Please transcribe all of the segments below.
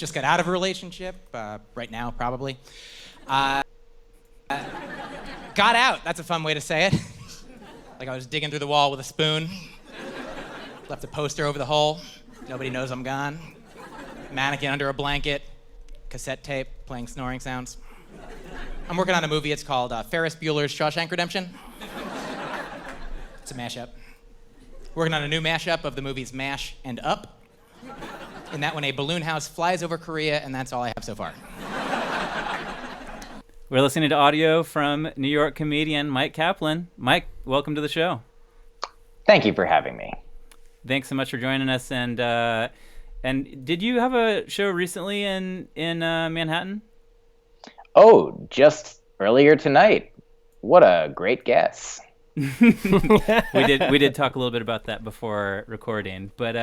just got out of a relationship, right now probably. Got out, that's a fun way to say it. Like I was digging through the wall with a spoon. Left a poster over the hole. Nobody knows I'm gone. Mannequin under a blanket. Cassette tape playing snoring sounds. I'm working on a movie. It's called Ferris Bueller's Shawshank Redemption. It's a mashup. Working on a new mashup of the movies MASH and Up. In that one, a balloon house flies over Korea, and that's all I have so far. We're listening to audio from New York comedian Myq Kaplan. Myq, welcome to the show. Thank you for having me. Thanks so much for joining us. And did you have a show recently in Manhattan? Oh, just earlier tonight. What a great guess. We did talk a little bit about that before recording, but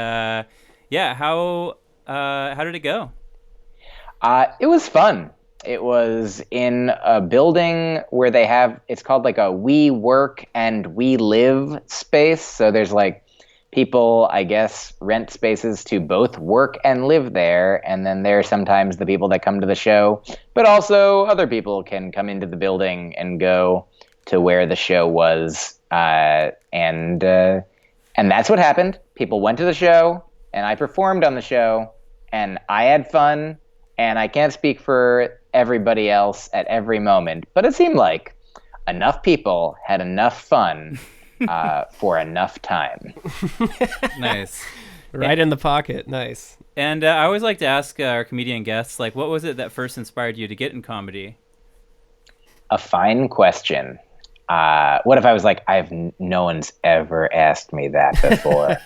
yeah, how did it go? It was fun. It was in a building where they have, it's called like a we work and we live space. So there's like people, I guess, rent spaces to both work and live there. And then there are sometimes the people that come to the show, but also other people can come into the building and go to where the show was. And that's what happened. People went to the show and I performed on the show and I had fun. And I can't speak for everybody else at every moment, but it seemed like enough people had enough fun for enough time. Nice. Right in the pocket. Nice. And I always like to ask our comedian guests, like, what was it that first inspired you to get in comedy? A fine question. What if I was like, no one's ever asked me that before.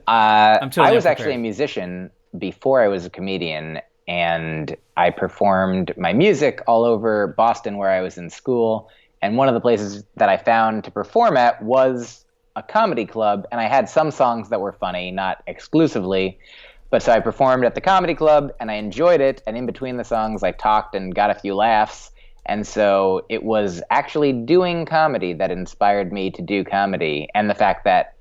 I was actually a musician before I was a comedian. And I performed my music all over Boston where I was in school. And one of the places that I found to perform at was a comedy club. And I had some songs that were funny, not exclusively. But so I performed at the comedy club and I enjoyed it. And in between the songs, I talked and got a few laughs. And so it was actually doing comedy that inspired me to do comedy. And the fact that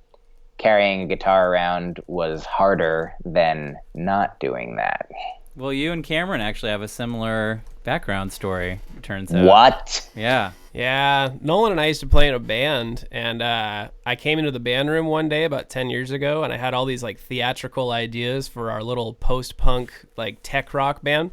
carrying a guitar around was harder than not doing that. Well, you and Cameron actually have a similar background story, it turns out. What? Yeah. Yeah, Nolan and I used to play in a band, and I came into the band room one day about 10 years ago, and I had all these like theatrical ideas for our little post-punk like tech rock band.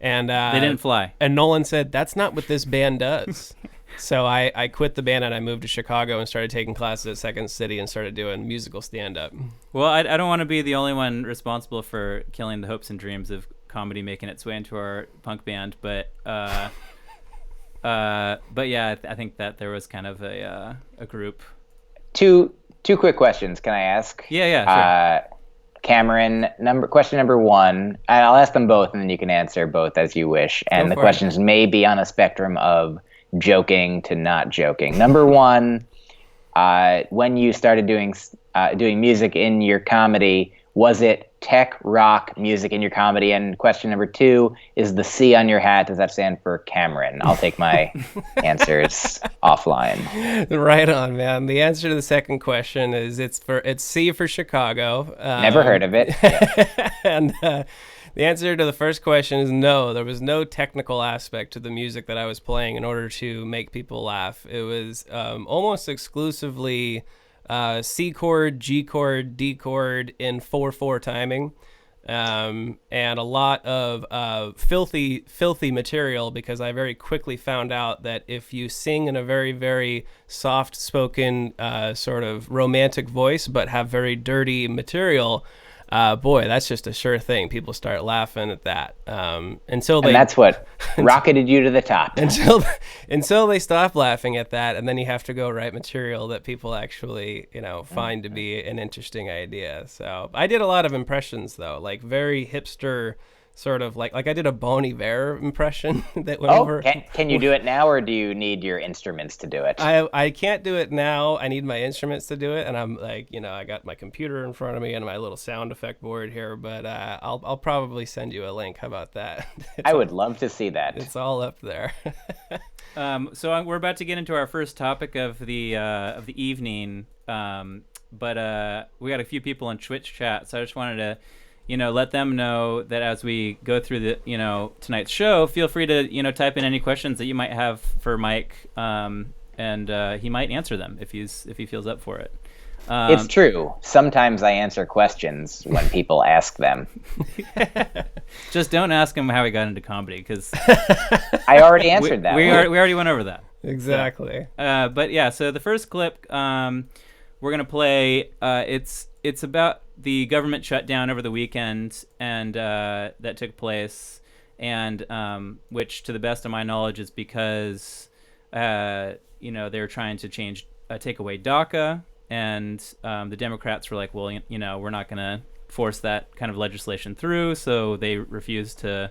And they didn't fly. And Nolan said, that's not what this band does. So I quit the band and I moved to Chicago and started taking classes at Second City and started doing musical stand-up. Well, I don't want to be the only one responsible for killing the hopes and dreams of comedy making its way into our punk band, but yeah, I think that there was kind of a group. Two quick questions. Can I ask? Yeah, sure. Cameron, question number one. I'll ask them both, and then you can answer both as you wish. And the questions may be on a spectrum of joking to not joking. Number one, when you started doing music in your comedy, was it tech rock music in your comedy? And question number two, is the C on your hat, does that stand for Cameron? I'll take my answers offline. Right on, man. The answer to the second question is it's C for Chicago. Never heard of it. Yeah. And the answer to the first question is no. There was no technical aspect to the music that I was playing in order to make people laugh. It was almost exclusively C chord, G chord, D chord in 4/4 timing, and a lot of filthy material, because I very quickly found out that if you sing in a very, very soft-spoken sort of romantic voice but have very dirty material, boy, that's just a sure thing. People start laughing at that. And that's what rocketed you to the top. Until they stop laughing at that, and then you have to go write material that people actually, find to be an interesting idea. So I did a lot of impressions, though, like very hipster, sort of like I did a Bon Iver impression that went over. Can you do it now, or do you need your instruments to do it? I can't do it now. I need my instruments to do it, and I'm like, I got my computer in front of me and my little sound effect board here, but I'll probably send you a link. How about that? I would love to see that. It's all up there. So we're about to get into our first topic of the evening, but we got a few people in Twitch chat, so I just wanted to let them know that as we go through the, tonight's show, feel free to, type in any questions that you might have for Myq, and he might answer them if he feels up for it. It's true. Sometimes I answer questions when people ask them. Just don't ask him how he got into comedy, because I already answered that. We already went over that. Exactly. But yeah, so the first clip we're gonna play. It's about the government shutdown over the weekend, and that took place, and which, to the best of my knowledge, is because they were trying to take away DACA, and the Democrats were like, well, we're not gonna force that kind of legislation through, so they refused to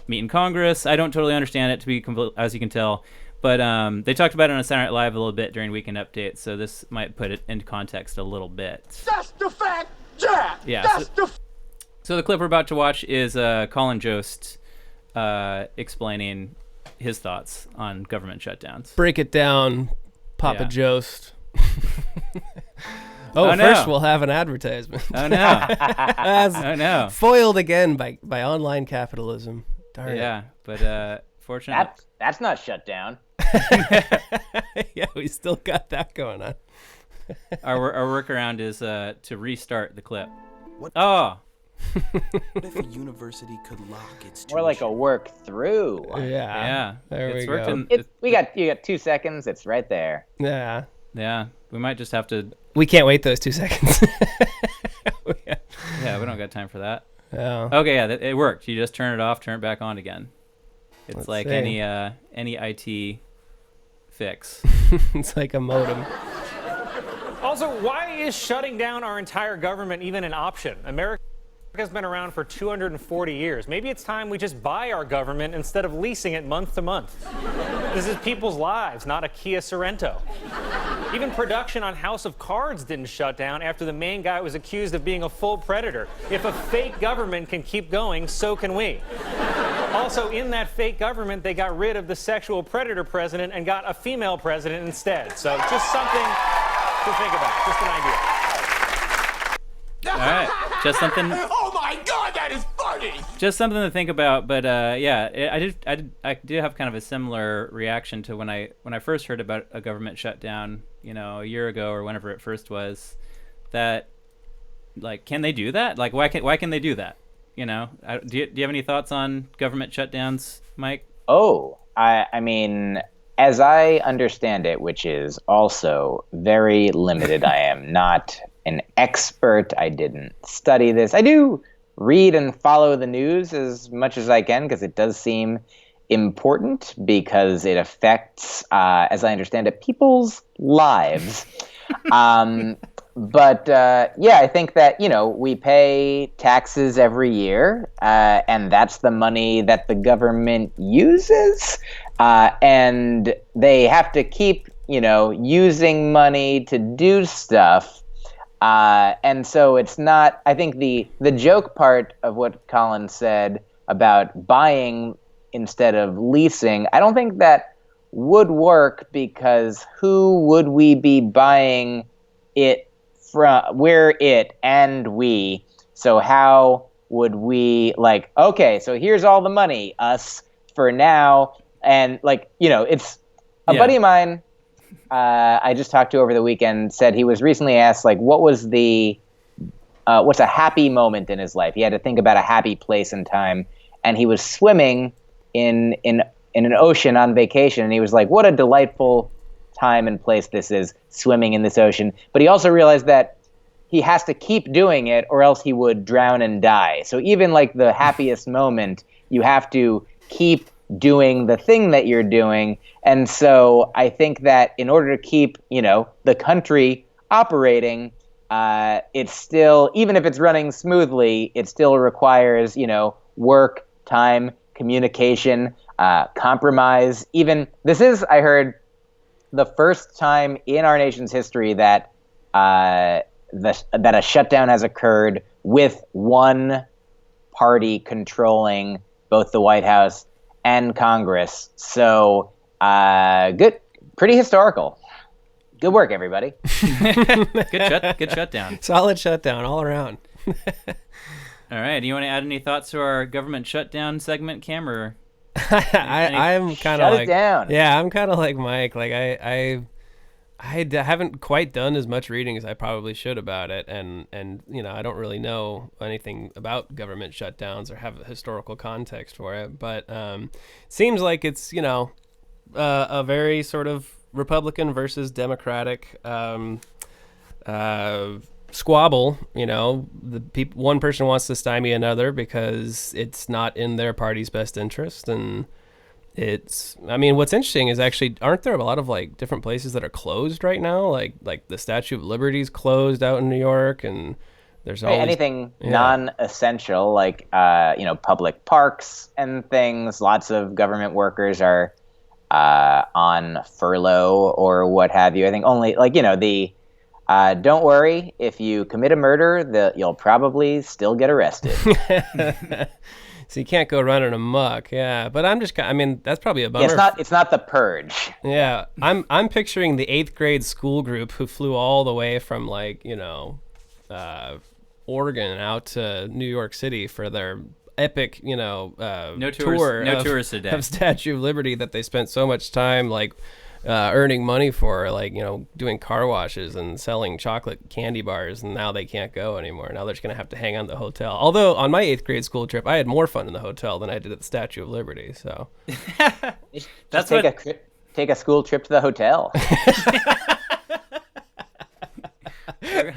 meet in Congress. I don't totally understand it, to be complete, as you can tell. But they talked about it on Saturday Night Live a little bit during Weekend Update, so this might put it into context a little bit. That's the fact, Jack! Yeah. So the clip we're about to watch is Colin Jost explaining his thoughts on government shutdowns. Break it down, Papa Jost. Oh, no. First we'll have an advertisement. Oh, no. Oh, no. Foiled again by online capitalism. Darn it. Yeah, but fortunately... That's not shut down. Yeah, we still got that going on. Our workaround is to restart the clip. Oh. What if a university could lock its tuition? More like a work through. Yeah. There we worked go. You got 2 seconds. It's right there. Yeah. Yeah. We might just have to... We can't wait those 2 seconds. Yeah, we don't got time for that. Oh. Okay, yeah, it worked. You just turn it off, turn it back on again. It's Let's like see. any IT fix. It's like a modem. Also, why is shutting down our entire government even an option? America's been around for 240 years. Maybe it's time we just buy our government instead of leasing it month to month. This is people's lives, not a Kia Sorento. Even production on House of Cards didn't shut down after the main guy was accused of being a full predator. If a fake government can keep going, so can we. Also, in that fake government, they got rid of the sexual predator president and got a female president instead. So just something to think about, just an idea. All right, just something. Oh my God, that is funny! Just something to think about. But yeah, I did have kind of a similar reaction to when I first heard about a government shutdown, a year ago or whenever it first was. That, like, can they do that? Like, why can they do that? Do you have any thoughts on government shutdowns, Myq? Oh, I mean, as I understand it, which is also very limited, I am not an expert. I didn't study this. I do read and follow the news as much as I can because it does seem important because it affects, as I understand it, people's lives. But I think that, we pay taxes every year, and that's the money that the government uses. And they have to keep, using money to do stuff. And so it's not, I think the joke part of what Colin said about buying instead of leasing, I don't think that would work because who would we be buying it from? We're it and we. So how would we okay, so here's all the money, us, for now. And it's a buddy of mine I just talked to over the weekend said he was recently asked, what was what's a happy moment in his life? He had to think about a happy place and time. And he was swimming in an ocean on vacation. And he was like, what a delightful time and place this is, swimming in this ocean. But he also realized that he has to keep doing it or else he would drown and die. So even the happiest moment, you have to keep doing the thing that you're doing. And so I think that in order to keep, the country operating, it's still, even if it's running smoothly, it still requires, work, time, communication, compromise. Even this is, I heard, the first time in our nation's history that that a shutdown has occurred with one party controlling both the White House and Congress. So good, pretty historical. Good work, everybody. Good shutdown. Solid shutdown all around. All right. Do you want to add any thoughts to our government shutdown segment, Cam? Or I'm kind of Shut it like, down. yeah, I'm kind of like Mike. Like haven't quite done as much reading as I probably should about it, and I don't really know anything about government shutdowns or have a historical context for it. But it seems like it's a very sort of Republican versus Democratic squabble. One person wants to stymie another because it's not in their party's best interest, and what's interesting is actually, aren't there a lot of like different places that are closed right now? Like the Statue of Liberty is closed out in New York, and there's always anything non-essential, like public parks and things. Lots of government workers are on furlough or what have you. I think only don't worry, if you commit a murder, you'll probably still get arrested. So you can't go running amok, yeah. But that's probably a bummer. Yeah, it's not the purge. Yeah, I'm picturing the 8th grade school group who flew all the way from Oregon out to New York City for their epic, tour tourists today of Statue of Liberty that they spent so much time earning money for, doing car washes and selling chocolate candy bars, and now they can't go anymore. Now they're just going to have to hang on to the hotel. Although on my 8th grade school trip, I had more fun in the hotel than I did at the Statue of Liberty. So take a school trip to the hotel.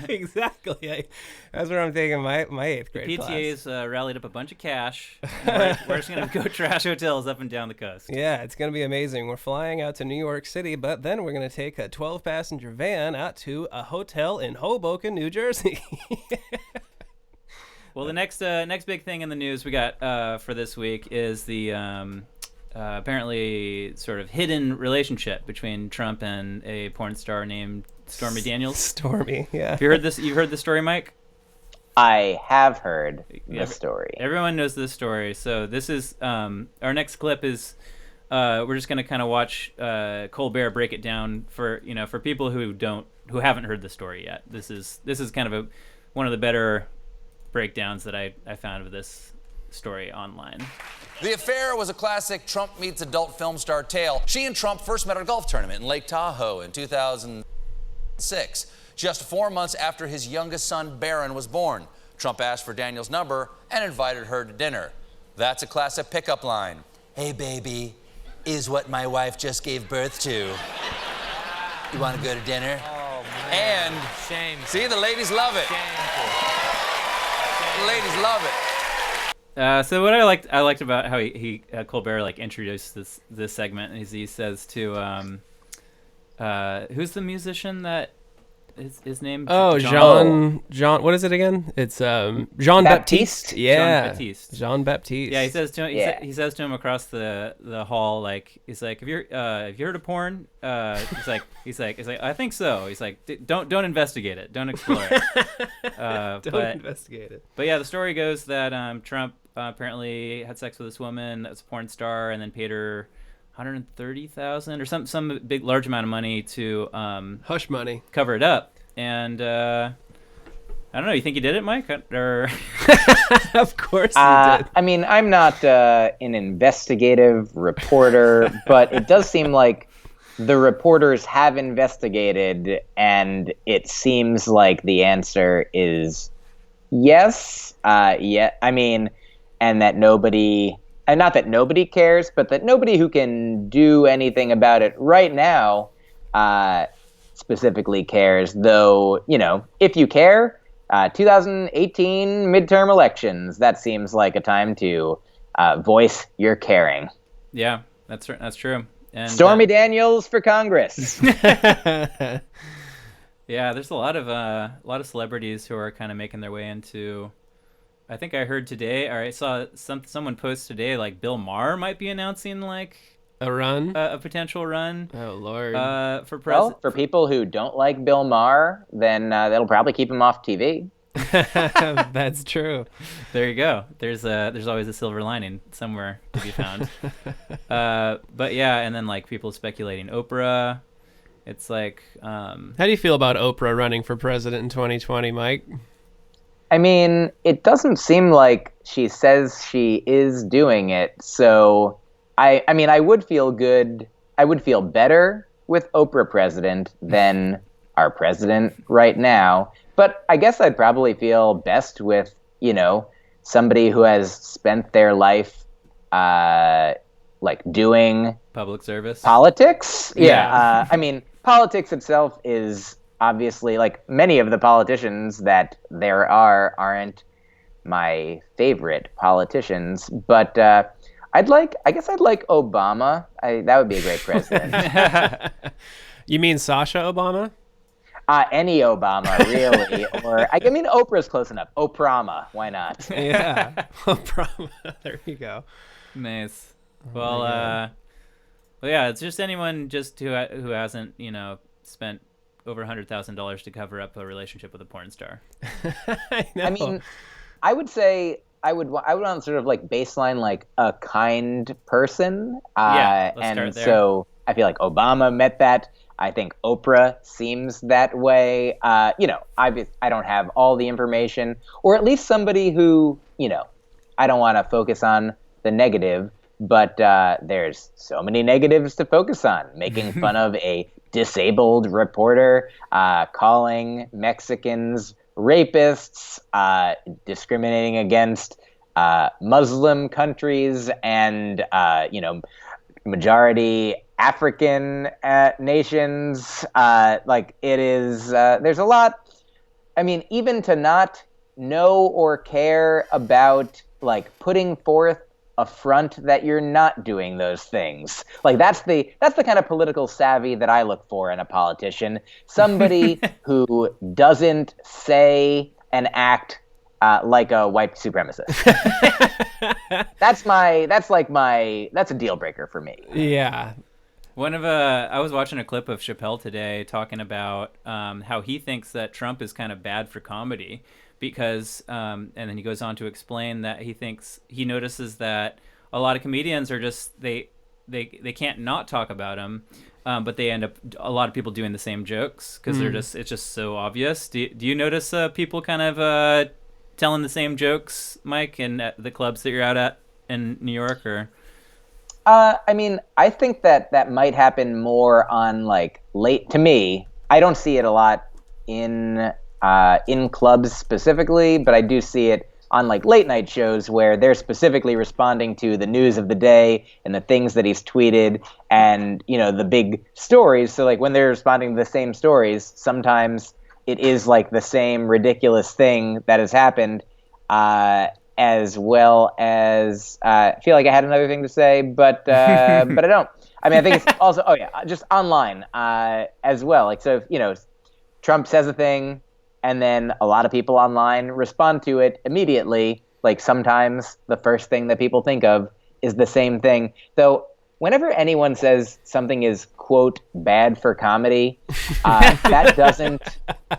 Exactly. That's where I'm taking my 8th grade PTA's rallied up a bunch of cash. We're just going to go trash hotels up and down the coast. Yeah, it's going to be amazing. We're flying out to New York City, but then we're going to take a 12-passenger van out to a hotel in Hoboken, New Jersey. Well, the next big thing in the news we got for this week is the apparently sort of hidden relationship between Trump and a porn star named Stormy Daniels. Stormy, yeah. Have you heard this? You've heard the story, Mike? I have heard the story. Everyone knows this story. So this is our next clip is we're just going to kind of watch Colbert break it down for people who haven't heard the story yet. This is kind of one of the better breakdowns that I found of this story online. The affair was a classic Trump meets adult film star tale. She and Trump first met at a golf tournament in Lake Tahoe in 2006, just 4 months after his youngest son, Barron, was born. Trump asked for Daniels' number and invited her to dinner. That's a classic pickup line. Hey, baby, is what my wife just gave birth to. You want to go to dinner? Oh, man. And Shameful. see, the ladies love it. The ladies love it. So what I liked about how he Colbert introduced this segment is he says to who's the musician that his name? Jean. What is it again? It's Jean Baptiste. Yeah, Jean Baptiste. Jean Baptiste. Yeah, he says to him. He says to him across the hall, he's like, have you heard of porn? He's like, I think so. He's like, don't investigate it. Don't explore it. Don't investigate it. But yeah, the story goes that Trump apparently had sex with this woman that's a porn star and then paid her $130,000 or some big large amount of money to hush money, cover it up. And I don't know. You think he did it, Mike? Or of course he did. I mean, I'm not an investigative reporter, but it does seem like the reporters have investigated, and it seems like the answer is yes. Yeah, I mean, and that nobody. And not that nobody cares, but that nobody who can do anything about it right now specifically cares. Though, if you care, 2018 midterm elections, that seems like a time to voice your caring. Yeah, that's true. And Stormy Daniels for Congress. Yeah, there's a lot of celebrities who are kind of making their way into. I think I heard today, or I saw someone post today, Bill Maher might be announcing a run, a potential run. Oh Lord! For president. Well, for people who don't like Bill Maher, then that'll probably keep him off TV. That's true. There you go. There's always a silver lining somewhere to be found. But yeah, and then people speculating Oprah. It's how do you feel about Oprah running for president in 2020, Mike? I mean, it doesn't seem like she says she is doing it. So I mean, I would feel good. I would feel better with Oprah president than our president right now. But I guess I'd probably feel best with, somebody who has spent their life, like doing Public service. politics. Yeah. I mean, politics itself is obviously, like, many of the politicians that there aren't my favorite politicians, but I guess I'd like Obama. That would be a great president. You mean Sasha Obama? Any Obama, really. Or I mean, Oprah's close enough. Oprama, why not? Yeah. Obama. There you go. Nice. Well, yeah, it's just anyone just who hasn't, spent over $100,000 to cover up a relationship with a porn star. I know. I mean, I would say I would want sort of like baseline, like a kind person. Yeah, let's and start there. So I feel like Obama met that. I think Oprah seems that way. I don't have all the information, or at least somebody who, I don't want to focus on the negative, but there's so many negatives to focus on. Making fun of a disabled reporter, calling Mexicans rapists, discriminating against Muslim countries and, majority African nations. Like, it is, there's a lot. I mean, even to not know or care about, like, putting forth a front that you're not doing those things. Like, that's the kind of political savvy that I look for in a politician. Somebody who doesn't say and act like a white supremacist. That's a deal breaker for me. Yeah. I was watching a clip of Chappelle today talking about how he thinks that Trump is kind of bad for comedy because, and then he goes on to explain that he notices that a lot of comedians are just, they can't not talk about him, but they end up, a lot of people doing the same jokes because it's just so obvious. Do you notice people kind of telling the same jokes, Myq, in the clubs that you're out at in New York, or? I mean, I think that might happen more on, like, to me. I don't see it a lot in clubs specifically, but I do see it on, like, late night shows where they're specifically responding to the news of the day and the things that he's tweeted and, the big stories. So, like, when they're responding to the same stories, sometimes it is, like, the same ridiculous thing that has happened, as well as I feel like I had another thing to say, but I don't. I mean, I think it's also just online as well. Like, so if, Trump says a thing, and then a lot of people online respond to it immediately. Like, sometimes the first thing that people think of is the same thing. Though whenever anyone says something is, quote, bad for comedy, that doesn't.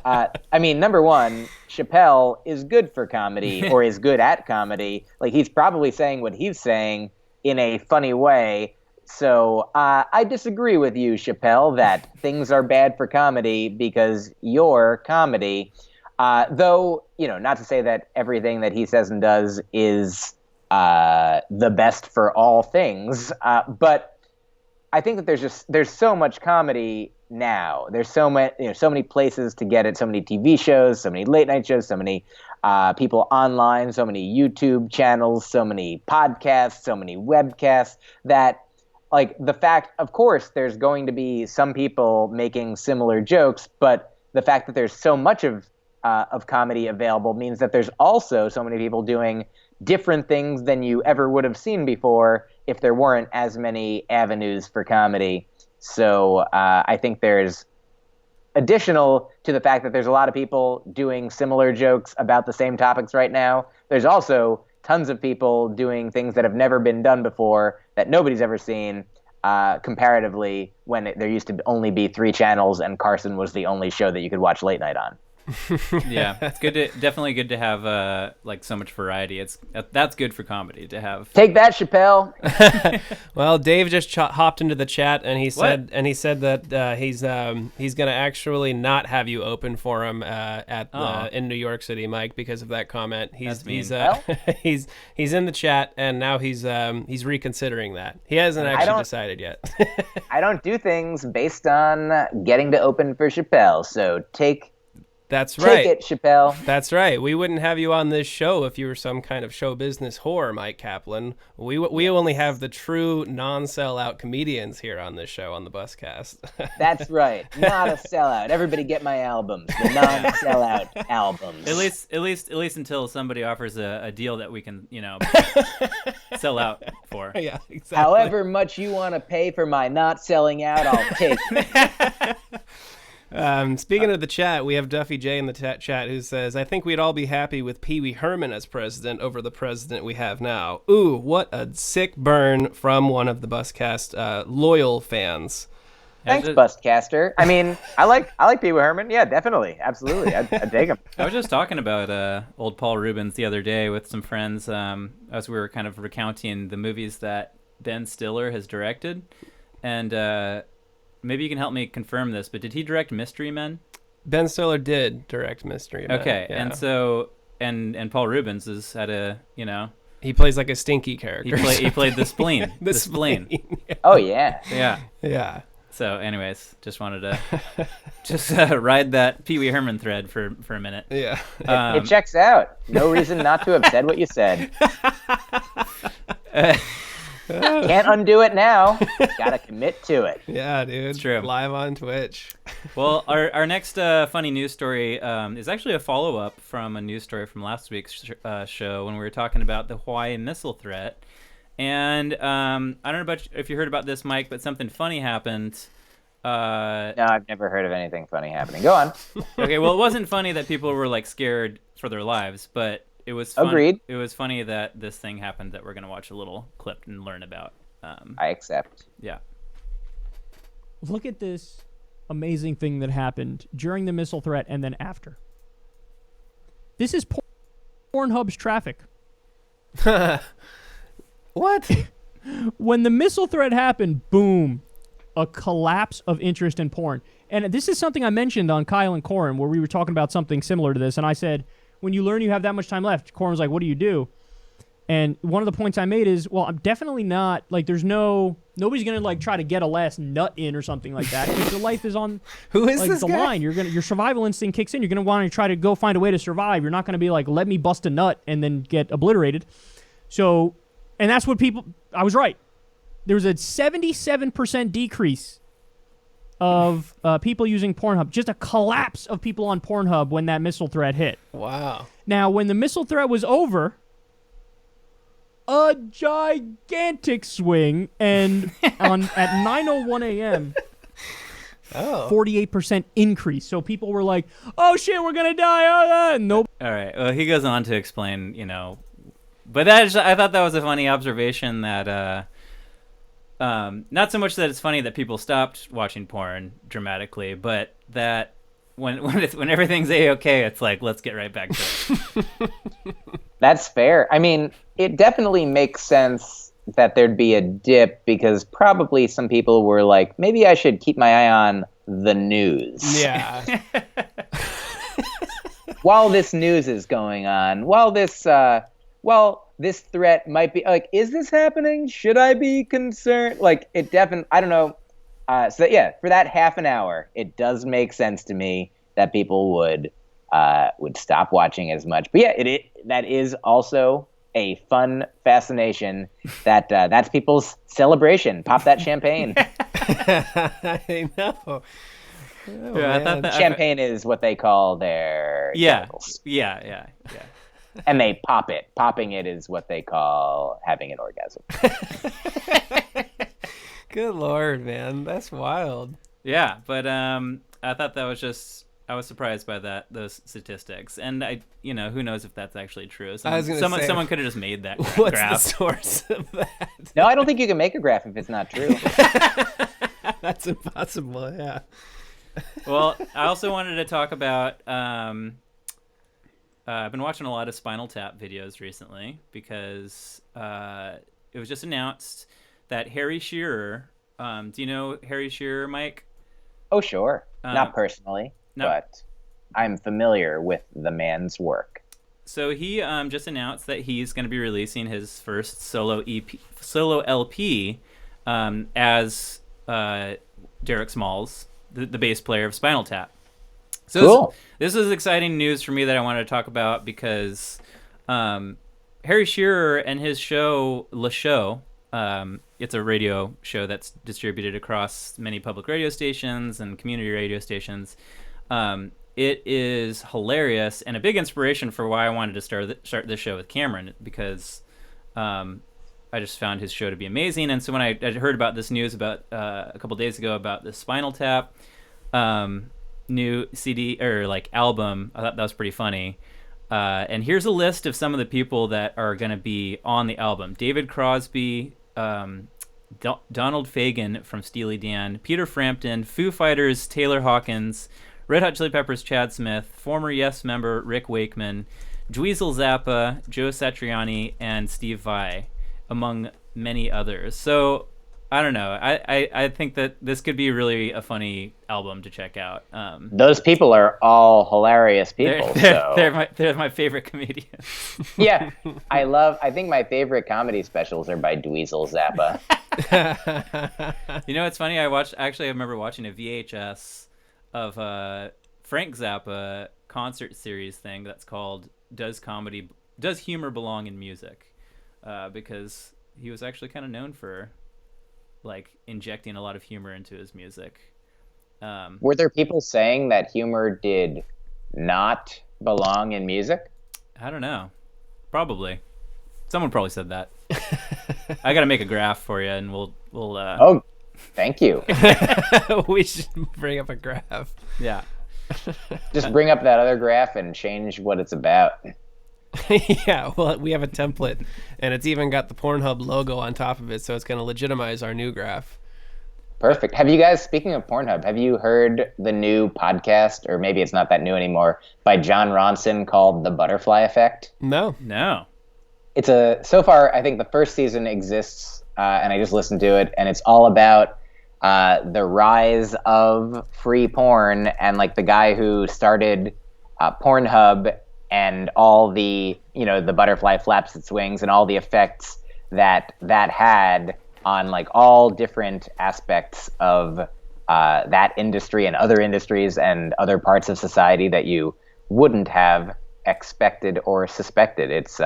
I mean, number one, Chappelle is good for comedy or is good at comedy. Like, he's probably saying what he's saying in a funny way. So I disagree with you, Chappelle, that things are bad for comedy because you're comedy. Though, not to say that everything that he says and does is the best for all things. But I think that there's so much comedy now. There's so many places to get it, so many TV shows, so many late night shows, so many people online, so many YouTube channels, so many podcasts, so many webcasts that, like, the fact, of course, there's going to be some people making similar jokes, but the fact that there's so much of comedy available means that there's also so many people doing different things than you ever would have seen before if there weren't as many avenues for comedy. So I think there's, additional to the fact that there's a lot of people doing similar jokes about the same topics right now, there's also tons of people doing things that have never been done before that nobody's ever seen, comparatively, when there used to only be 3 channels and Carson was the only show that you could watch late night on. Yeah, it's definitely good to have like so much variety. That's good for comedy to have. Take that, Chappelle. Well, Dave just hopped into the chat and he said that he's gonna actually not have you open for him in New York City, Mike, because of that comment. He's he's in the chat and now he's reconsidering that. He hasn't actually decided yet. I don't do things based on getting to open for Chappelle, so take it, Chappelle. That's right. We wouldn't have you on this show if you were some kind of show business whore, Myq Kaplan. We only have the true non-sellout comedians here on this show on the Buscast. That's right. Not a sellout. Everybody get my albums. The non-sellout albums. At least until somebody offers a deal that we can, sell out for. Yeah, exactly. However much you want to pay for my not selling out, I'll take it. Speaking of the chat, we have Duffy J in the chat who says, I think we'd all be happy with Pee Wee Herman as president over the president we have now. Ooh, what a sick burn from one of the Buscast loyal fans. Thanks, Buscaster. I mean, I like Pee Wee Herman. Yeah, definitely. Absolutely. I dig him. I was just talking about old Paul Rubens the other day with some friends as we were kind of recounting the movies that Ben Stiller has directed. And maybe you can help me confirm this, but did he direct Mystery Men? Ben Stiller did direct Mystery Men. Okay, yeah. and so and Paul Rubens has had he plays like a stinky character. He played the spleen. the spleen. Yeah. Oh yeah. Yeah. Yeah. So, anyways, just wanted to just ride that Pee Wee Herman thread for a minute. Yeah. It checks out. No reason not to have said what you said. Can't undo it now. Gotta commit to it. Yeah, dude. It's true. Live on Twitch. Well, our next funny news story is actually a follow-up from a news story from last week's show when we were talking about the Hawaii missile threat. And I don't know about if you heard about this, Mike, but something funny happened. No, I've never heard of anything funny happening. Go on. Okay, well, it wasn't funny that people were like scared for their lives, but it was Agreed. It was funny that this thing happened that we're going to watch a little clip and learn about. I accept. Yeah. Look at this amazing thing that happened during the missile threat and then after. This is Pornhub's traffic. What? When the missile threat happened, boom, a collapse of interest in porn. And this is something I mentioned on Kyle and Corin where we were talking about something similar to this, and I said, when you learn you have that much time left, Corin was like, what do you do? And one of the points I made is, well, I'm definitely not, like, nobody's going to, like, try to get a last nut in or something like that, because your life is on Who is like, this the guy? line. Your survival instinct kicks in. You're going to want to try to go find a way to survive. You're not going to be like, let me bust a nut and then get obliterated. So, and that's what I was right. There was a 77% decrease of people using Pornhub. Just a collapse of people on Pornhub when that missile threat hit. Wow. Now, when the missile threat was over, a gigantic swing, and at 9:01 a.m., 48% increase. So people were like, "Oh shit, we're gonna die!" Nope. All right. Well, he goes on to explain, but I thought that was a funny observation that. Not so much that it's funny that people stopped watching porn dramatically, but that when everything's A-okay, it's like, let's get right back to it. That's fair. I mean, it definitely makes sense that there'd be a dip because probably some people were like, maybe I should keep my eye on the news. Yeah. While this news is going on, while this threat might be like, is this happening? Should I be concerned? Like, it definitely, I don't know. So yeah, for that half an hour, it does make sense to me that people would stop watching as much. But yeah, that is also a fun fascination that's people's celebration. Pop that champagne. I know. Oh, Yeah, I thought that Champagne is what they call their genitals. Yeah. And they pop it. Popping it is what they call having an orgasm. Good Lord, man. That's wild. Yeah, but I thought that was I was surprised by those statistics, and who knows if that's actually true. Someone could have just made that graph. What's the source of that? No, I don't think you can make a graph if it's not true. That's impossible. Yeah. Well, I also wanted to talk about. I've been watching a lot of Spinal Tap videos recently because it was just announced that Harry Shearer. Do you know Harry Shearer, Mike? Oh, sure. Not personally, but I'm familiar with the man's work. So he just announced that he's going to be releasing his first solo LP as Derek Smalls, the bass player of Spinal Tap. So cool. This is exciting news for me that I wanted to talk about because Harry Shearer and his show, Le Show, it's a radio show that's distributed across many public radio stations and community radio stations. It is hilarious and a big inspiration for why I wanted to start this show with Cameron, because I just found his show to be amazing. And so when I heard about this news about a couple days ago about the Spinal Tap new CD or like album, I thought that was pretty funny. And here's a list of some of the people that are going to be on the album: David Crosby, Donald Fagen from Steely Dan, Peter Frampton, Foo Fighters' Taylor Hawkins, Red Hot Chili Peppers' Chad Smith, former Yes member Rick Wakeman, Dweezil Zappa, Joe Satriani, and Steve Vai, among many others. So I don't know. I think that this could be really a funny album to check out. Those people are all hilarious people. They're my favorite comedians. Yeah, I think my favorite comedy specials are by Dweezil Zappa. You know, it's funny. I remember watching a VHS of Frank Zappa concert series thing that's called Does Humor Belong in Music? Because he was actually kind of known for like injecting a lot of humor into his music. Were there people saying that humor did not belong in music? I don't know. Probably. Someone probably said that. I got to make a graph for you, and we'll. Oh, thank you. We should bring up a graph. Yeah. Just bring up that other graph and change what it's about. Yeah, well, we have a template, and it's even got the Pornhub logo on top of it, so it's going to legitimize our new graph. Perfect. Have you guys, speaking of Pornhub, have you heard the new podcast, or maybe it's not that new anymore, by John Ronson called The Butterfly Effect? No. It's so far, I think the first season exists, and I just listened to it, and it's all about the rise of free porn, and like the guy who started Pornhub, and all the, the butterfly flaps its wings and all the effects that had on like all different aspects of that industry and other industries and other parts of society that you wouldn't have expected or suspected. It's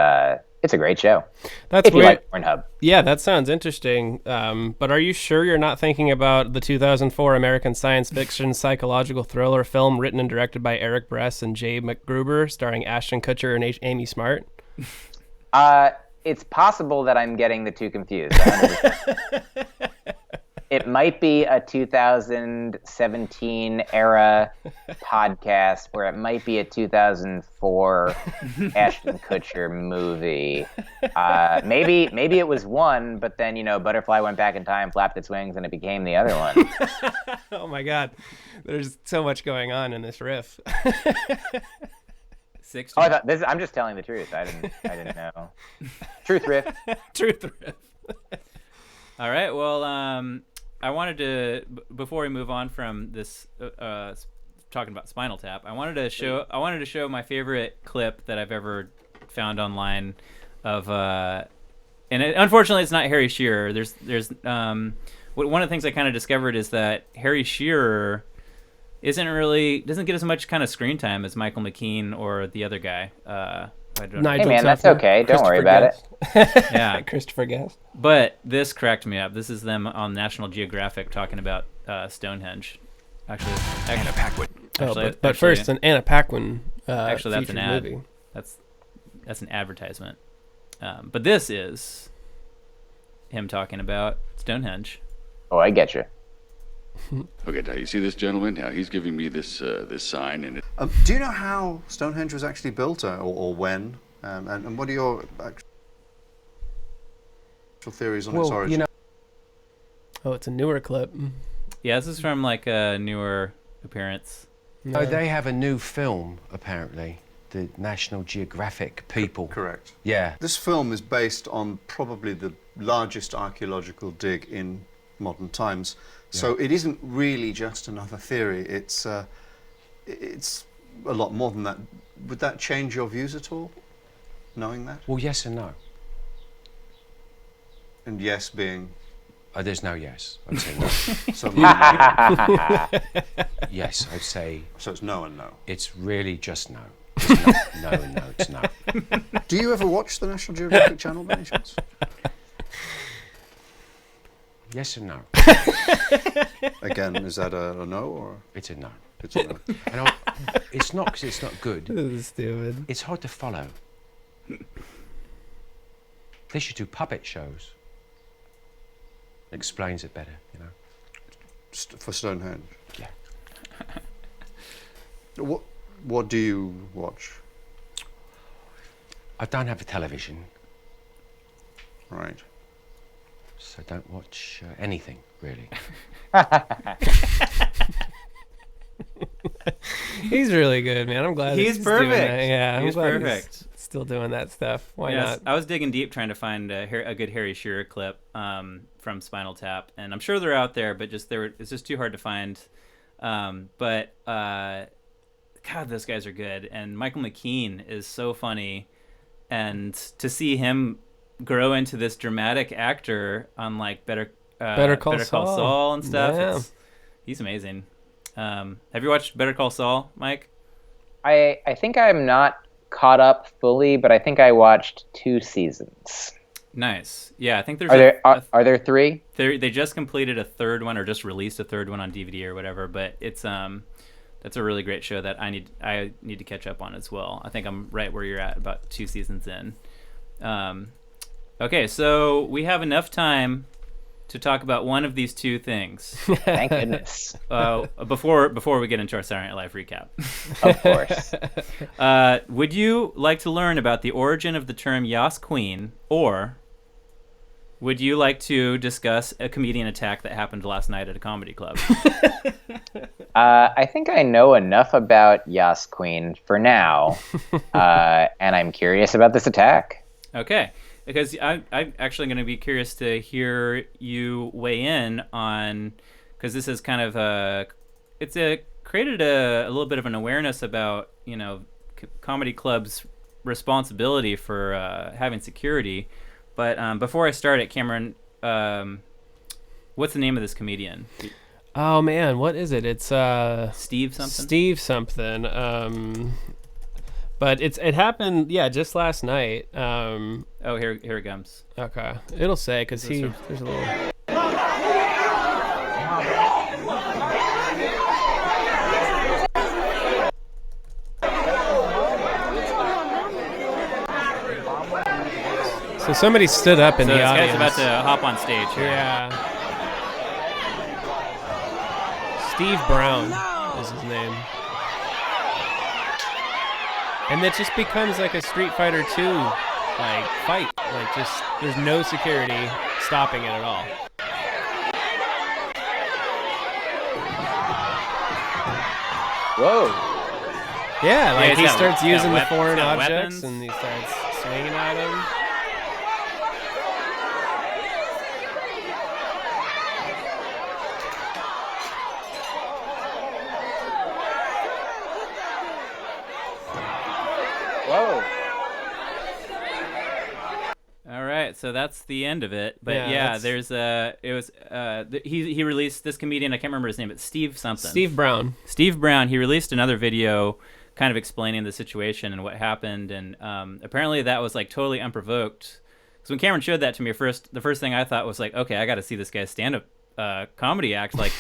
a great show. That's if you weird. like Pornhub. Yeah, that sounds interesting. But are you sure you're not thinking about the 2004 American science fiction psychological thriller film written and directed by Eric Bress and Jay McGruber, starring Ashton Kutcher and Amy Smart? It's possible that I'm getting the two confused. 100%. It might be a 2017 era podcast, where it might be a 2004 Ashton Kutcher movie. Maybe it was one, but then Butterfly went back in time, flapped its wings, and it became the other one. Oh my God, there's so much going on in this riff. 60. Oh, I'm just telling the truth. I didn't know. Truth riff. Truth riff. All right. Well, I wanted to, before we move on from this, talking about Spinal Tap, I wanted to show my favorite clip that I've ever found online of, and unfortunately it's not Harry Shearer. There's one of the things I kind of discovered is that Harry Shearer doesn't get as much kind of screen time as Michael McKean or the other guy. Hey man, that's okay. Don't worry about it. Yeah, Christopher Guest. But this cracked me up. This is them on National Geographic talking about Stonehenge. Actually, Anna Paquin. But first, an Anna Paquin. Actually, that's an ad. Movie. That's an advertisement. But this is him talking about Stonehenge. Oh, I get you. Okay, now you see this gentleman? Now he's giving me this sign, and do you know how Stonehenge was actually built, or when? And what are your actual theories on its origin? Oh, it's a newer clip. Yeah, this is from like a newer appearance. Oh, they have a new film, apparently. The National Geographic people. Correct. Yeah. This film is based on probably the largest archaeological dig in modern times. So it isn't really just another theory. It's a lot more than that. Would that change your views at all, knowing that? Well, yes and no. And yes being... there's no yes. I'd say no. So yes, I'd say... So it's no and no. It's really just no. It's no and no, it's no. Do you ever watch the National Geographic Channel by any chance? Yes and no. Again, is that a no or? It's a no. It's a no. And it's not because it's not good. This is stupid. It's hard to follow. They should do puppet shows. Explains it better, you know. For Stonehenge? Yeah. What do you watch? I don't have a television. Right. So I don't watch anything, really. He's really good, man. I'm glad He's doing perfect. that. Yeah, He's I'm glad perfect. He's still doing that stuff. Why Yes, not? I was digging deep trying to find a good Harry Shearer clip from Spinal Tap, and I'm sure they're out there, but it's just too hard to find. But God, those guys are good, and Michael McKean is so funny, and to see him grow into this dramatic actor on like Better Call Saul and stuff, Yeah. he's amazing. Have you watched Better Call Saul, Mike? I think I'm not caught up fully, but I think I watched 2 seasons. Nice. Yeah, I think there's are there 3? They just completed a third one, or just released a third one on DVD or whatever. But it's that's a really great show that I need to catch up on as well. I think I'm right where you're at, about 2 seasons in. Okay, so we have enough time to talk about one of these 2 things. Thank goodness. Before we get into our Saturday Night Live recap. Of course. Would you like to learn about the origin of the term Yas Queen, or would you like to discuss a comedian attack that happened last night at a comedy club? I think I know enough about Yas Queen for now, and I'm curious about this attack. Okay. Because I'm actually going to be curious to hear you weigh in on, because this is kind of created a little bit of an awareness about, you know, comedy clubs' responsibility for having security. But before I start it, Cameron, what's the name of this comedian? Oh man, what is it? It's Steve something. Steve something. But it happened, just last night. Oh, here it comes. Okay, it'll say because there's a little. So somebody stood up in the audience. This guy's about to hop on stage here. Yeah. Steve Brown is his name. And it just becomes like a Street Fighter 2 like fight. Like just there's no security stopping it at all. Whoa. Yeah, like he starts using the foreign weapons. objects and he starts swinging at him. Whoa. All right, so that's the end of it. But Yeah, there's he released this comedian, I can't remember his name, but Steve something. Steve Brown. Steve Brown, he released another video kind of explaining the situation and what happened, and apparently that was like totally unprovoked. Because when Cameron showed that to me the first thing I thought was like, okay, I got to see this guy's stand-up comedy act. Like,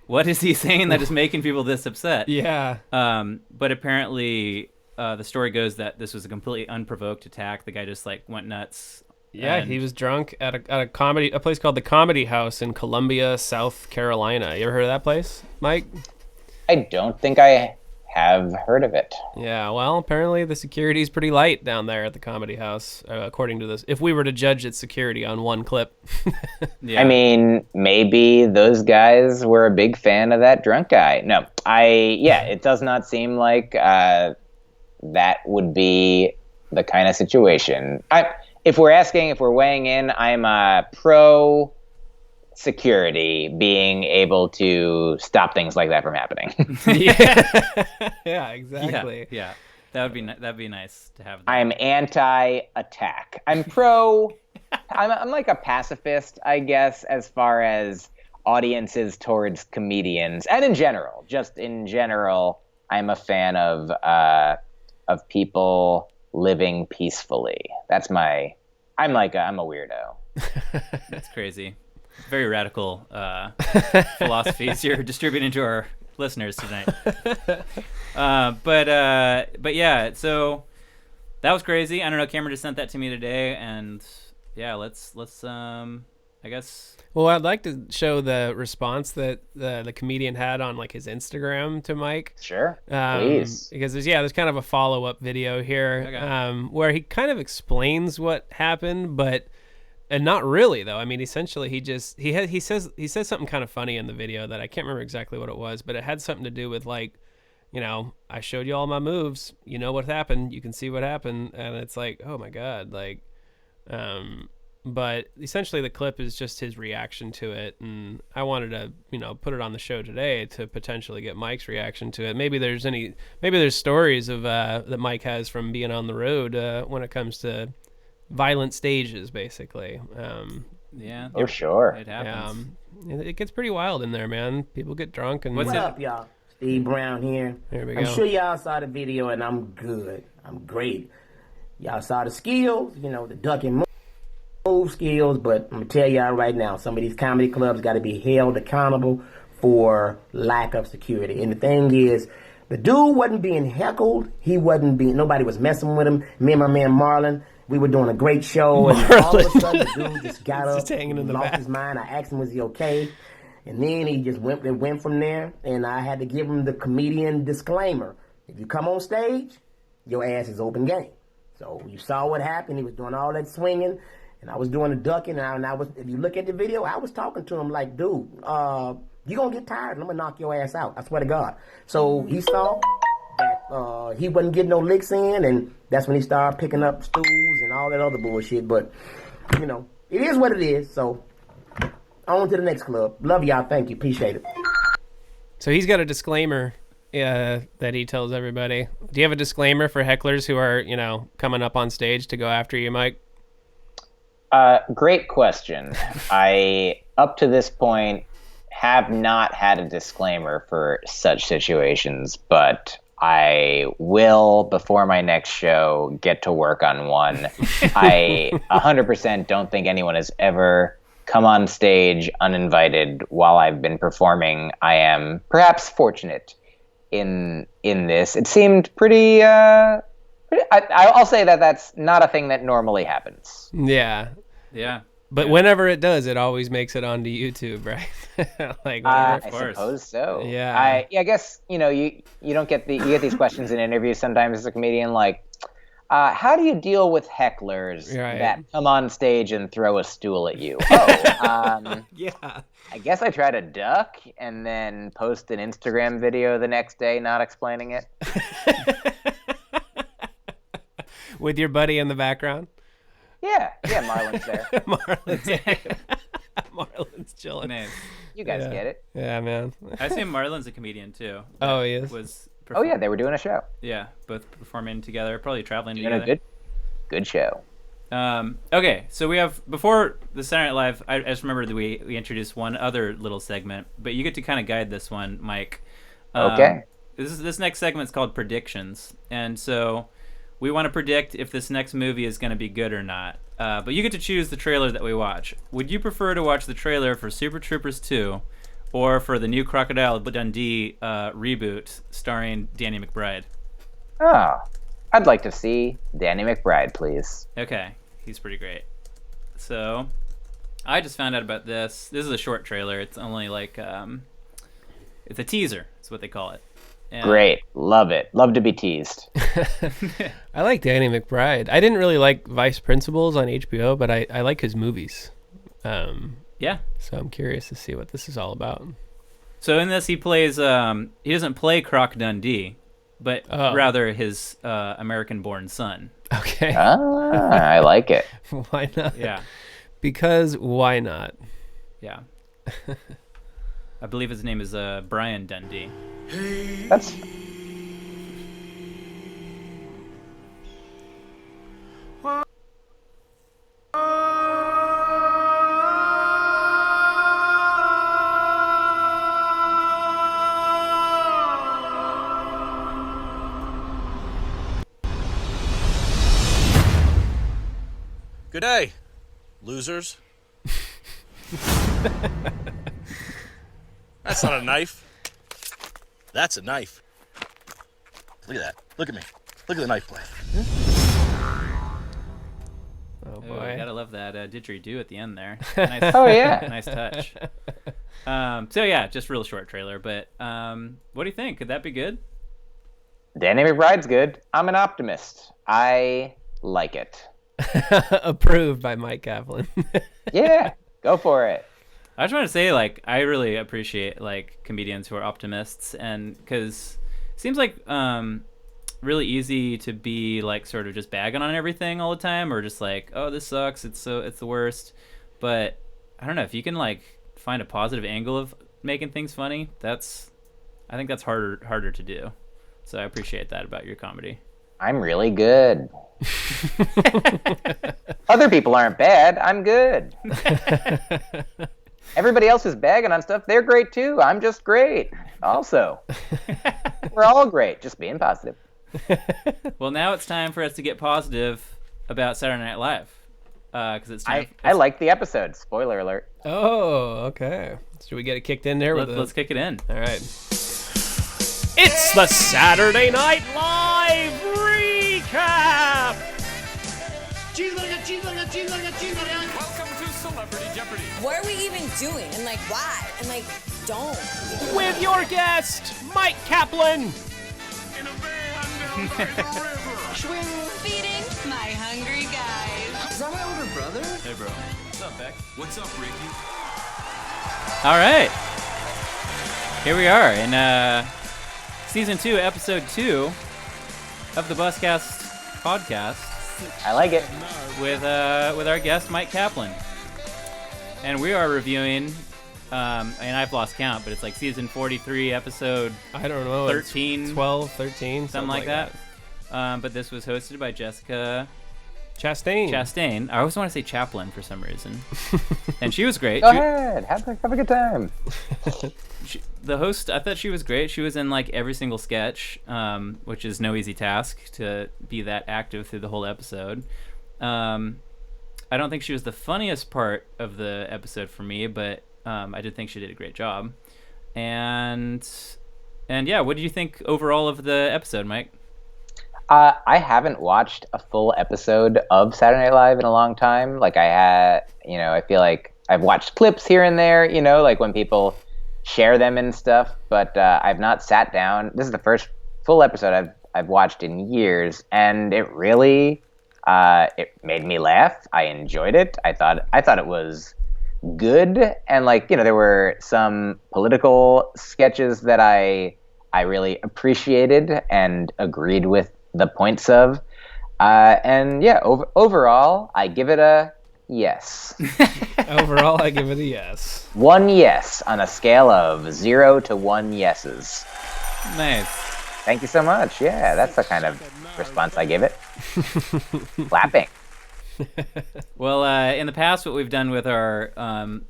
what is he saying that is making people this upset? Yeah. But apparently the story goes that this was a completely unprovoked attack. The guy just like went nuts. Yeah, he was drunk at a place called the Comedy House in Columbia, South Carolina. You ever heard of that place, Mike? I don't think I have heard of it. Yeah, well, apparently the security's pretty light down there at the Comedy House, according to this. If we were to judge its security on one clip. I mean, maybe those guys were a big fan of that drunk guy. No, it does not seem like that would be the kind of situation. If we're weighing in, I'm pro security being able to stop things like that from happening. Yeah, exactly. Yeah. That'd be nice to have that. I'm anti-attack. I'm pro. I'm like a pacifist, I guess, as far as audiences towards comedians, and in general, I'm a fan of people living peacefully. I'm a weirdo. That's crazy. Very radical philosophies you're distributing to our listeners tonight. But yeah, so that was crazy. I don't know. Cameron just sent that to me today, and yeah, let's I guess. Well, I'd like to show the response that the comedian had on like his Instagram to Myq. Sure, please. Because there's kind of a follow-up video here where he kind of explains what happened, and not really though. I mean, essentially he says something kind of funny in the video that I can't remember exactly what it was, but it had something to do with like, I showed you all my moves. You know what happened. You can see what happened, and it's like, oh my god, like, but essentially the clip is just his reaction to it, and I wanted to put it on the show today to potentially get Myq's reaction to it. Maybe there's stories of that Myq has from being on the road when it comes to violent stages, basically. Yeah. For sure. It happens. It gets pretty wild in there, man. People get drunk and. What's up, y'all? Steve Brown here. There we go. I'm sure y'all saw the video, and I'm good. I'm great. Y'all saw the skills, the duck and move skills, but I'm gonna tell y'all right now, some of these comedy clubs got to be held accountable for lack of security. And the thing is, the dude wasn't being heckled. Nobody was messing with him. Me and my man Marlon, we were doing a great show, and all of a sudden the dude just got up, lost his mind. I asked him, was he okay? And then he just went from there, and I had to give him the comedian disclaimer. If you come on stage, your ass is open game. So you saw what happened. He was doing all that swinging, and I was doing the ducking, and I was, if you look at the video, I was talking to him like, dude, you're going to get tired, and I'm going to knock your ass out. I swear to God. So he saw that he wasn't getting no licks in, and that's when he started picking up stools and all that other bullshit. But, it is what it is. So on to the next club. Love y'all. Thank you. Appreciate it. So he's got a disclaimer that he tells everybody. Do you have a disclaimer for hecklers who are, coming up on stage to go after you, Myq? Great question. I, up to this point, have not had a disclaimer for such situations, but I will, before my next show, get to work on one. I 100% don't think anyone has ever come on stage uninvited while I've been performing. I am perhaps fortunate in this. It seemed pretty I'll say that that's not a thing that normally happens. Yeah. But whenever it does, it always makes it onto YouTube, right? Like, I suppose so. Yeah. I guess you don't get you get these questions in interviews sometimes as a comedian, like, how do you deal with hecklers that come on stage and throw a stool at you? Yeah. I guess I try to duck and then post an Instagram video the next day not explaining it. With your buddy in the background? Yeah, Marlon's there. Marlon's chilling. Nice. You guys get it. Yeah, man. I assume Marlon's a comedian too. Oh, he is? Oh, yeah, they were doing a show. Yeah, both performing together, probably traveling doing together. A good show. Okay, so we have, before the Saturday Night Live, I just remembered that we introduced one other little segment, but you get to kind of guide this one, Myq. Okay. This next segment's called Predictions, and so we want to predict if this next movie is going to be good or not. But you get to choose the trailer that we watch. Would you prefer to watch the trailer for Super Troopers 2 or for the new Crocodile Dundee reboot starring Danny McBride? Oh, I'd like to see Danny McBride, please. Okay, he's pretty great. So, I just found out about this. This is a short trailer. It's only like, it's a teaser, is what they call it. And Great. Love it. Love to be teased. I like Danny McBride. I didn't really like Vice Principals on HBO, but I like his movies. Yeah. So I'm curious to see what this is all about. So in this, he plays. He doesn't play Croc Dundee, but rather his American-born son. Okay. I like it. Why not? Yeah. Because why not? Yeah. I believe his name is Brian Dundee. That's Good day, losers. That's not a knife. That's a knife. Look at that. Look at me. Look at the knife blade. Oh boy, boy. gotta love that didgeridoo at the end there. Nice, Oh, yeah. nice touch. So yeah, just real short trailer, but what do you think? Could that be good? Danny McBride's good. I'm an optimist. I like it. Approved by Myq Kaplan. Yeah, go for it. I just want to say, like, I really appreciate like comedians who are optimists, and because it seems like really easy to be like sort of just bagging on everything all the time, or just like, oh, this sucks, it's the worst. But I don't know, if you can like find a positive angle of making things funny, I think that's harder to do. So I appreciate that about your comedy. I'm really good. Other people aren't bad. I'm good. Everybody else is bagging on stuff. They're great too. I'm just great. Also, we're all great. Just being positive. Well, now it's time for us to get positive about Saturday Night Live. Because it's time. I like the episode. Spoiler alert. Oh, okay. Should we get it kicked in there? Let's kick it in. All right. It's the Saturday Night Live recap. Welcome to Celebrity Jeopardy. What are we even doing? And like, why? And like, don't. With your guest, Myq Kaplan. In a van down by the river. Feeding my hungry guys. Is that my older brother? Hey, bro. What's up, Beck? What's up, Ricky? All right. Here we are in season 2, episode 2 of the Buscast podcast. I like it. With our guest Myq Kaplan, and we are reviewing. And I've lost count, but it's like season 43, episode I don't know, 13, 12, 13, something like that. But this was hosted by Jessica Chastain. I always want to say Chaplin for some reason, and she was great. Go ahead, have a good time. The host, I thought she was great. She was in like every single sketch, which is no easy task to be that active through the whole episode. I don't think she was the funniest part of the episode for me, but I did think she did a great job. And yeah, what did you think overall of the episode, Myq? I haven't watched a full episode of Saturday Night Live in a long time. Like I feel like I've watched clips here and there, like when people share them and stuff, but I've not sat down. This is the first full episode I've watched in years, and it really it made me laugh. I enjoyed it. I thought it was good, and there were some political sketches that I really appreciated and agreed with the points of, and yeah, overall I give it a yes. Overall I give it a yes. 1 yes on a scale of 0 to 1 yeses. Nice. Thank you so much. Yeah, that's the kind of response I give it. Clapping. Well, in the past, what we've done with our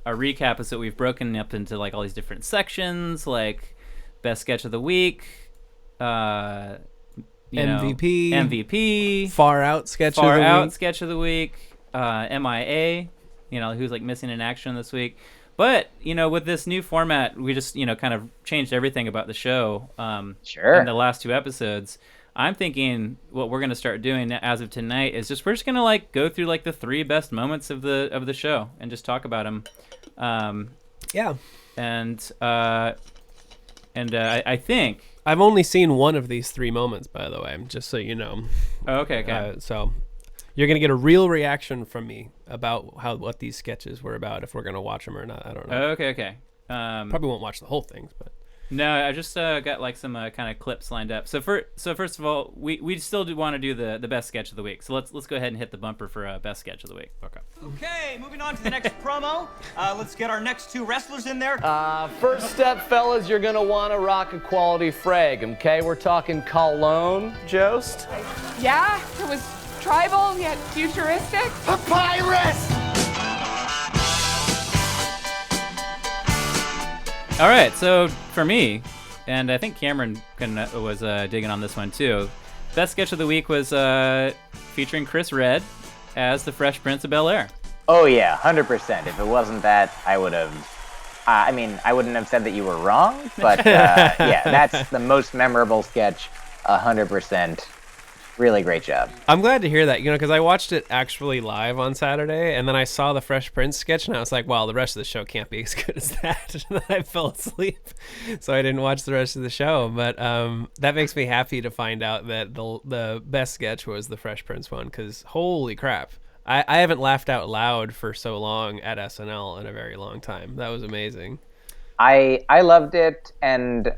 recap is that we've broken up into like all these different sections, like best sketch of the week, MVP, far out sketch of the week, MIA, who's like missing in action this week. But with this new format, we just kind of changed everything about the show. Sure. In the last 2 episodes. I'm thinking what we're gonna start doing as of tonight is we're just gonna like go through like the 3 best moments of the show and just talk about them. Yeah. And I think I've only seen one of these 3 moments, by the way, just so you know. Oh, okay. So you're going to get a real reaction from me about what these sketches were about, if we're going to watch them or not. I don't know. Oh, okay. Probably won't watch the whole thing, but. No, I just got like some kind of clips lined up. So first of all, we still do want to do the best sketch of the week. So let's go ahead and hit the bumper for best sketch of the week. Okay, moving on to the next promo. Let's get our next 2 wrestlers in there. First step, fellas, you're gonna want to rock a quality frag, okay? We're talking cologne, Jost. Yeah, it was tribal yet futuristic. Papyrus! All right, so for me, and I think Cameron was digging on this one too. Best sketch of the week was featuring Chris Redd as the Fresh Prince of Bel-Air. Oh yeah, 100%. If it wasn't that, I would have. I wouldn't have said that you were wrong, but yeah, that's the most memorable sketch. 100%. Really great job. I'm glad to hear that, because I watched it actually live on Saturday, and then I saw the Fresh Prince sketch, and I was like, wow, the rest of the show can't be as good as that. And then I fell asleep, so I didn't watch the rest of the show. But that makes me happy to find out that the best sketch was the Fresh Prince one, because holy crap. I haven't laughed out loud for so long at SNL in a very long time. That was amazing. I loved it, and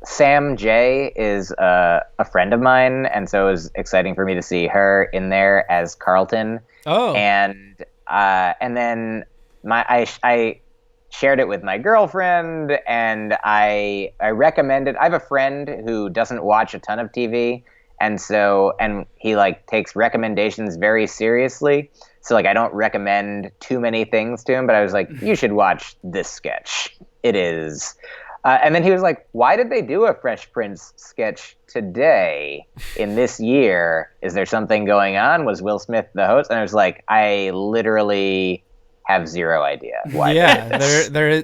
Sam J is a friend of mine, and so it was exciting for me to see her in there as Carlton. Oh, and then I shared it with my girlfriend, and I recommended. I have a friend who doesn't watch a ton of TV, and he takes recommendations very seriously. So I don't recommend too many things to him, but I was like, you should watch this sketch. It is. And then he was like, why did they do a Fresh Prince sketch today in this year? Is there something going on? Was Will Smith the host? And I was like, I literally have zero idea why. Yeah,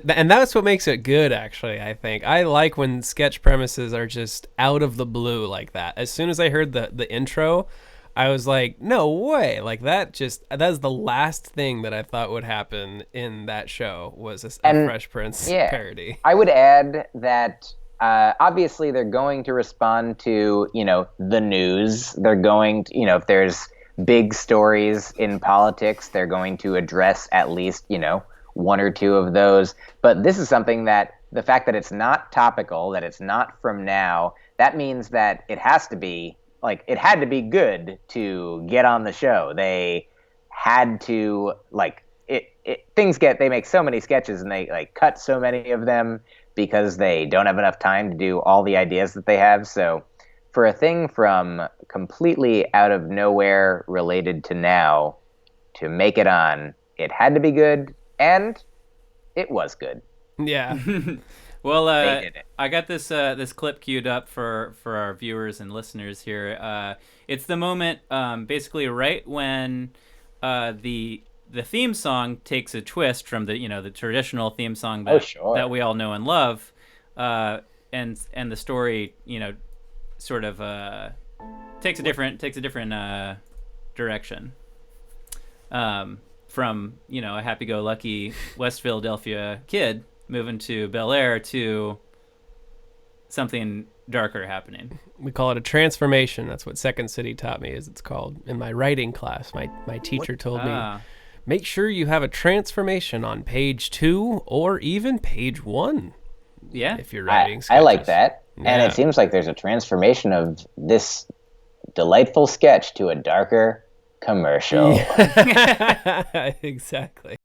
and that's what makes it good, actually, I think. I like when sketch premises are just out of the blue like that. As soon as I heard the intro, I was like, no way. That's the last thing that I thought would happen in that show was a Fresh Prince parody. I would add that obviously they're going to respond to, the news. They're going to, if there's big stories in politics, they're going to address at least, 1 or 2 of those. But this is something that the fact that it's not topical, that it's not from now, that means that it has to be it had to be good to get on the show. They had to they make so many sketches and they cut so many of them because they don't have enough time to do all the ideas that they have. So for a thing from completely out of nowhere related to now to make it on, it had to be good, and it was good. Yeah. Well, I got this clip queued up for our viewers and listeners here. It's the moment, basically right when the theme song takes a twist from the traditional theme song that we all know and love, and the story sort of takes a different direction. From a happy-go-lucky West Philadelphia kid moving to Bel-Air to something darker happening. We call it a transformation. That's what Second City taught me, is it's called. In my writing class, my teacher told me, make sure you have a transformation on page 2 or even page 1. Yeah. If you're writing sketches. I like that. Yeah. And it seems like there's a transformation of this delightful sketch to a darker commercial. Yeah. Exactly.